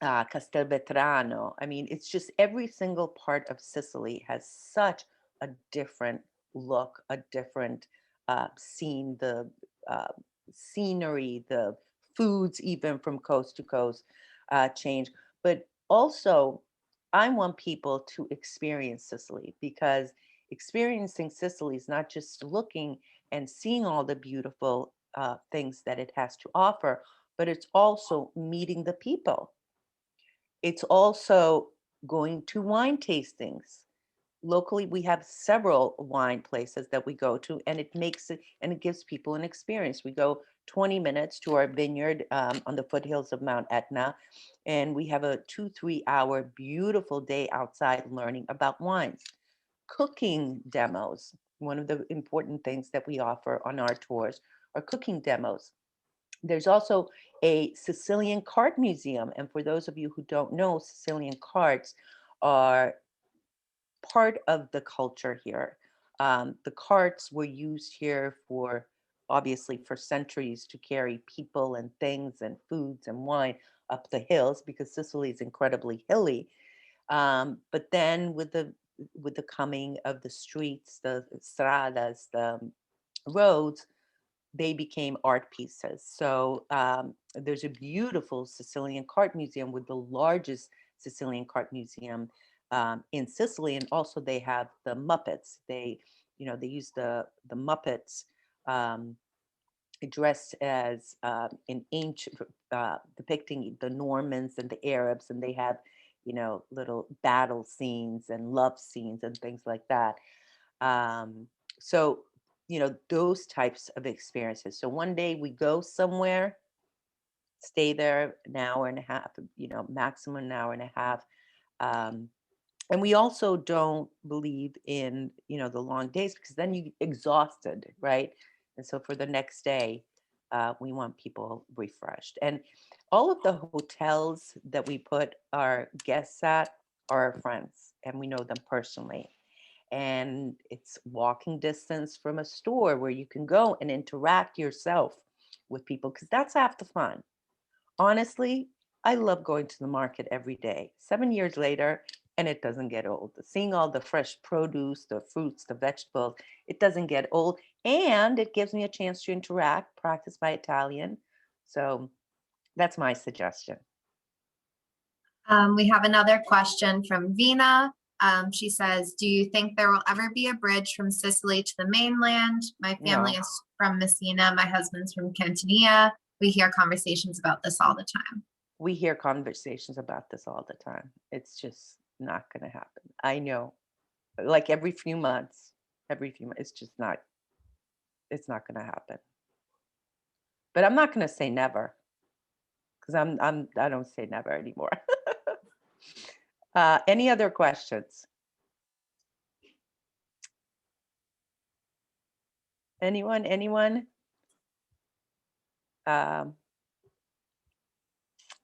[SPEAKER 1] Castelvetrano. I mean, it's just every single part of Sicily has such a different look, a different scene, the uh, scenery, the foods, even from coast to coast, change. But also, I want people to experience Sicily, because experiencing Sicily is not just looking and seeing all the beautiful things that it has to offer, but it's also meeting the people. It's also going to wine tastings. Locally, we have several wine places that we go to, and it gives people an experience. We go 20 minutes to our vineyard on the foothills of Mount Etna, and we have a 2-3 hour beautiful day outside learning about wines. Cooking demos. One of the important things that we offer on our tours are cooking demos. There's also a Sicilian card museum. And for those of you who don't know, Sicilian cards are part of the culture here. The carts were used here obviously for centuries, to carry people and things and foods and wine up the hills, because Sicily is incredibly hilly. But then with the coming of the streets, the stradas, the roads, they became art pieces. So there's a beautiful Sicilian cart museum, with the largest Sicilian cart museum in Sicily, and also they have the Muppets. They use the Muppets dressed as in ancient, depicting the Normans and the Arabs, and they have, little battle scenes and love scenes and things like that. Um, so, those types of experiences. So one day we go somewhere, stay there an hour and a half, maximum an hour and a half. Um, and we also don't believe in, the long days, because then you get exhausted, right? And so for the next day, we want people refreshed. And all of the hotels that we put our guests at are our friends, and we know them personally. And it's walking distance from a store where you can go and interact yourself with people, because that's half the fun. Honestly, I love going to the market every day, 7 years later, and it doesn't get old. Seeing all the fresh produce, the fruits, the vegetables, it doesn't get old. And it gives me a chance to interact, practice my Italian. So that's my suggestion.
[SPEAKER 2] We have another question from Vina. She says, do you think there will ever be a bridge from Sicily to the mainland? My family
[SPEAKER 1] No.
[SPEAKER 2] is from Messina. My husband's from Cantonia. We hear conversations about this all the time.
[SPEAKER 1] We hear conversations about this all the time. It's just not going to happen. I know, like every few months, it's just not, it's not going to happen. But I'm not going to say never, because I don't say never anymore. Any other questions? Anyone? Um,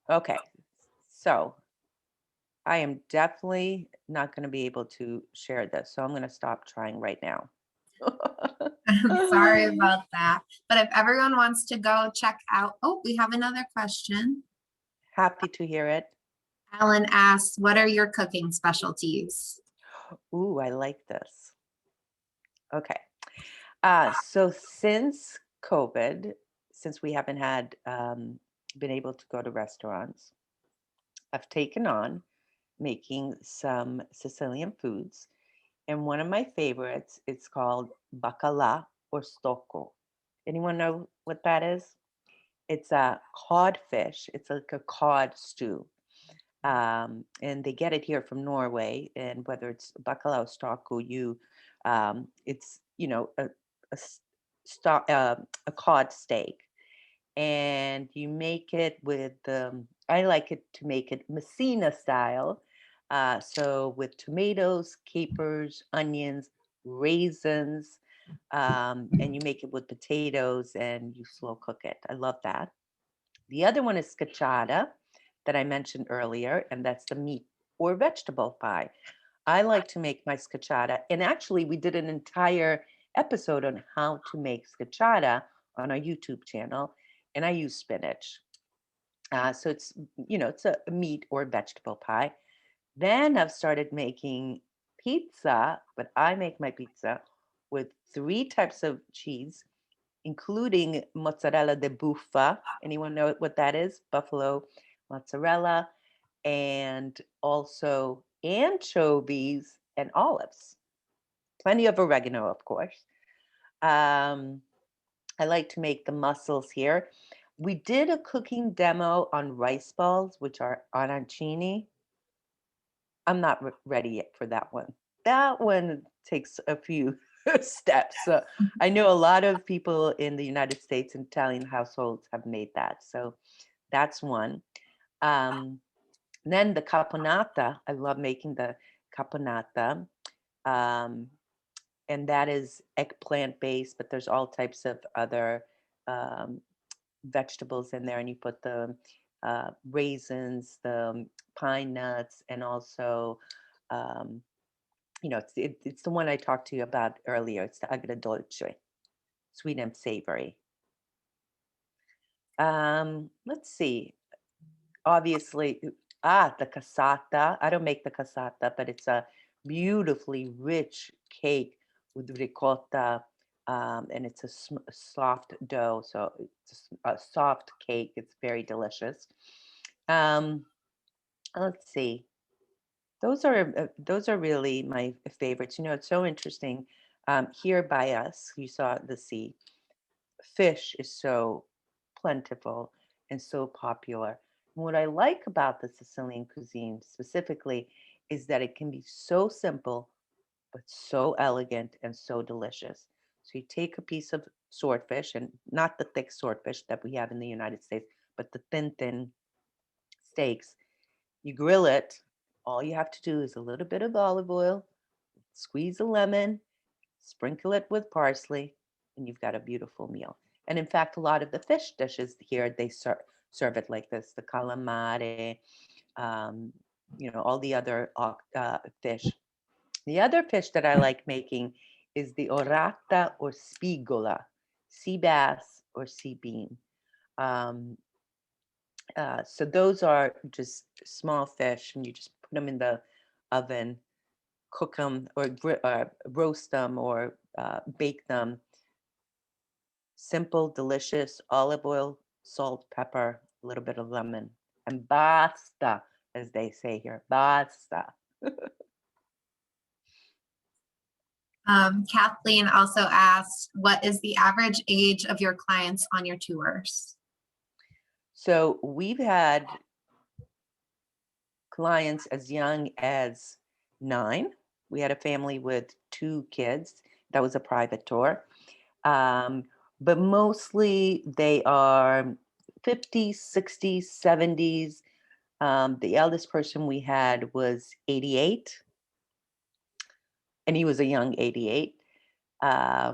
[SPEAKER 1] okay, so I am definitely not going to be able to share this, so I'm going to stop trying right now.
[SPEAKER 2] I'm sorry about that. But if everyone wants to go check out, oh, we have another question.
[SPEAKER 1] Happy to hear it.
[SPEAKER 2] Alan asks, what are your cooking specialties?
[SPEAKER 1] Ooh, I like this. Okay. So since COVID, since we haven't had been able to go to restaurants, I've taken on making some Sicilian foods. And one of my favorites, it's called bacala or stocco. Anyone know what that is? It's a cod fish. It's like a cod stew. And they get it here from Norway. And whether it's bacala or stocco, it's, a cod steak. And you make it with, I like it to make it Messina style. So with tomatoes, capers, onions, raisins, and you make it with potatoes and you slow cook it. I love that. The other one is scacciata that I mentioned earlier, and that's the meat or vegetable pie. I like to make my scacciata, and actually, we did an entire episode on how to make scacciata on our YouTube channel, and I use spinach. So it's a meat or vegetable pie. Then I've started making pizza, but I make my pizza with 3 types of cheese, including mozzarella de buffa. Anyone know what that is? Buffalo mozzarella, and also anchovies and olives. Plenty of oregano, of course. Um, I like to make the mussels here. We did a cooking demo on rice balls, which are arancini. I'm not ready yet for that one. That one takes a few steps. I know a lot of people in the United States and Italian households have made that. So that's one. Um, then the caponata. I love making the caponata. Um, and that is eggplant based, but there's all types of other um, vegetables in there. And you put the raisins, the pine nuts, and also um, it's the one I talked to you about earlier. It's the agrodolce, sweet and savory. Let's see. Obviously, the cassata. I don't make the cassata, but it's a beautifully rich cake with ricotta, and it's a soft dough, so it's a soft cake. It's very delicious. Um, let's see. Those are really my favorites. It's so interesting. Here by us, you saw the sea. fish is so plentiful and so popular. And what I like about the Sicilian cuisine specifically is that it can be so simple, but so elegant and so delicious. So you take a piece of swordfish, and not the thick swordfish that we have in the United States, but the thin steaks. You grill it. All you have to do is a little bit of olive oil, squeeze a lemon, sprinkle it with parsley, and you've got a beautiful meal. And in fact, a lot of the fish dishes here, they serve it like this, the calamare, um, all the other fish. The other fish that I like making is the orata or spigola, sea bass or sea bean. Um, so those are just small fish, and you just put them in the oven, cook them or roast them or bake them. Simple, delicious, olive oil, salt, pepper, a little bit of lemon, and basta, as they say here, basta.
[SPEAKER 2] Kathleen also asked, what is the average age of your clients on your tours?
[SPEAKER 1] So we've had clients as young as 9. We had a family with 2 kids. That was a private tour. But mostly they are 50s, 60s, 70s. The eldest person we had was 88, and he was a young 88. I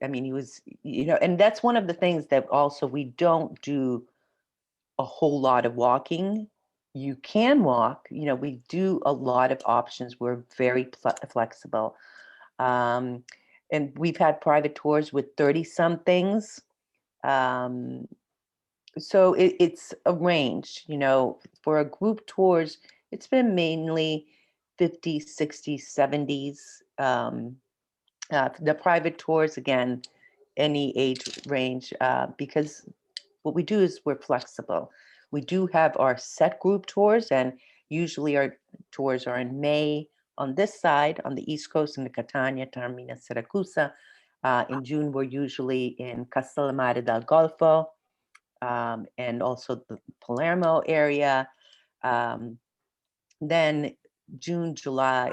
[SPEAKER 1] mean, he was, and that's one of the things that also we don't do a whole lot of walking. You can walk, we do a lot of options. We're very flexible. And we've had private tours with 30 somethings. So it's a range, for a group tours, it's been mainly 50s, 60s, 70s. The private tours, again, any age range, because what we do is we're flexible. We do have our set group tours, and usually our tours are in May on this side, on the East Coast, in the Catania, Taormina, Siracusa. In June, we're usually in Castellammare del Golfo, and also the Palermo area. Then July,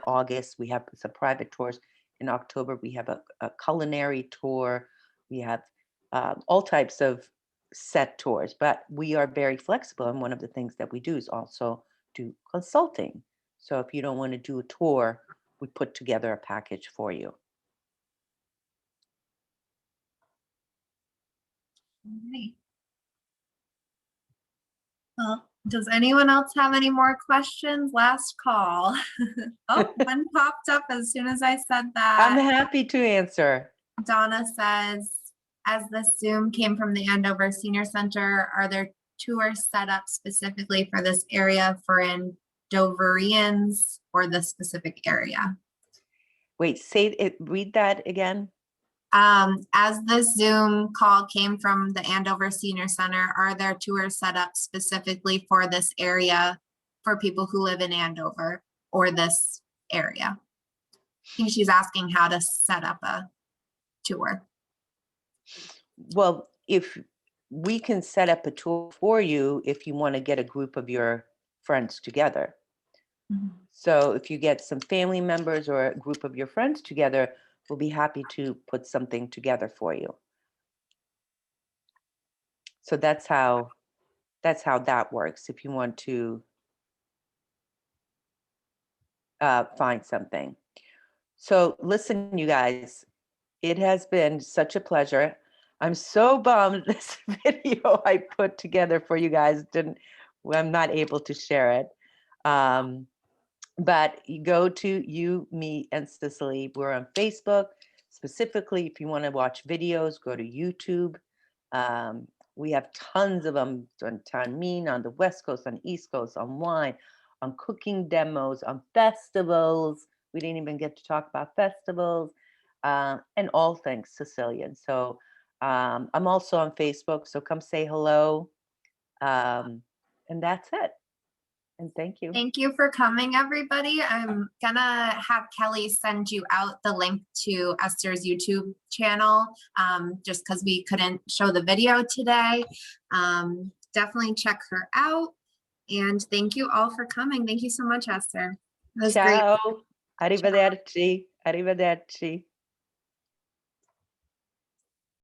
[SPEAKER 1] August, we have some private tours. In October, we have a culinary tour. We have all types of set tours, but we are very flexible. And one of the things that we do is also do consulting. So if you don't want to do a tour, we put together a package for you.
[SPEAKER 2] Alright. Well, does anyone else have any more questions? Last call. Oh, one popped up as soon as I said
[SPEAKER 1] I'm
[SPEAKER 2] that.
[SPEAKER 1] happy to answer.
[SPEAKER 2] Donna says, as the Zoom came from the Andover Senior Center, are there tours set up specifically for this area for Andoverians or the specific area?
[SPEAKER 1] Wait, say it, read that again.
[SPEAKER 2] As the Zoom call came from the Andover Senior Center, are there tours set up specifically for this area for people who live in Andover or this area? I think she's asking how to set up a tour.
[SPEAKER 1] Well, if we can set up a tour for you, if you want to get a group of your friends together.
[SPEAKER 2] Mhm.
[SPEAKER 1] So if you get some family members or a group of your friends together, we'll be happy to put something together for you. So that's how that works. If you want to find something. So listen, you guys, it has been such a pleasure. I'm so bummed this video I put together for you guys I'm not able to share it. But you go to You, Me, and Sicily. We're on Facebook. Specifically, if you want to watch videos, go to YouTube. We have tons of them on Taormina, on the West Coast, on East Coast, on wine, on cooking demos, on festivals. We didn't even get to talk about festivals, and all things Sicilian. So I'm also on Facebook, so come say hello. And that's it. And thank you.
[SPEAKER 2] Thank you for coming, everybody. I'm gonna have Kelly send you out the link to Esther's YouTube channel, just because we couldn't show the video today. Definitely check her out. And thank you all for coming. Thank you so much, Esther. That was great.
[SPEAKER 1] Ciao. Arrivederci. Arrivederci.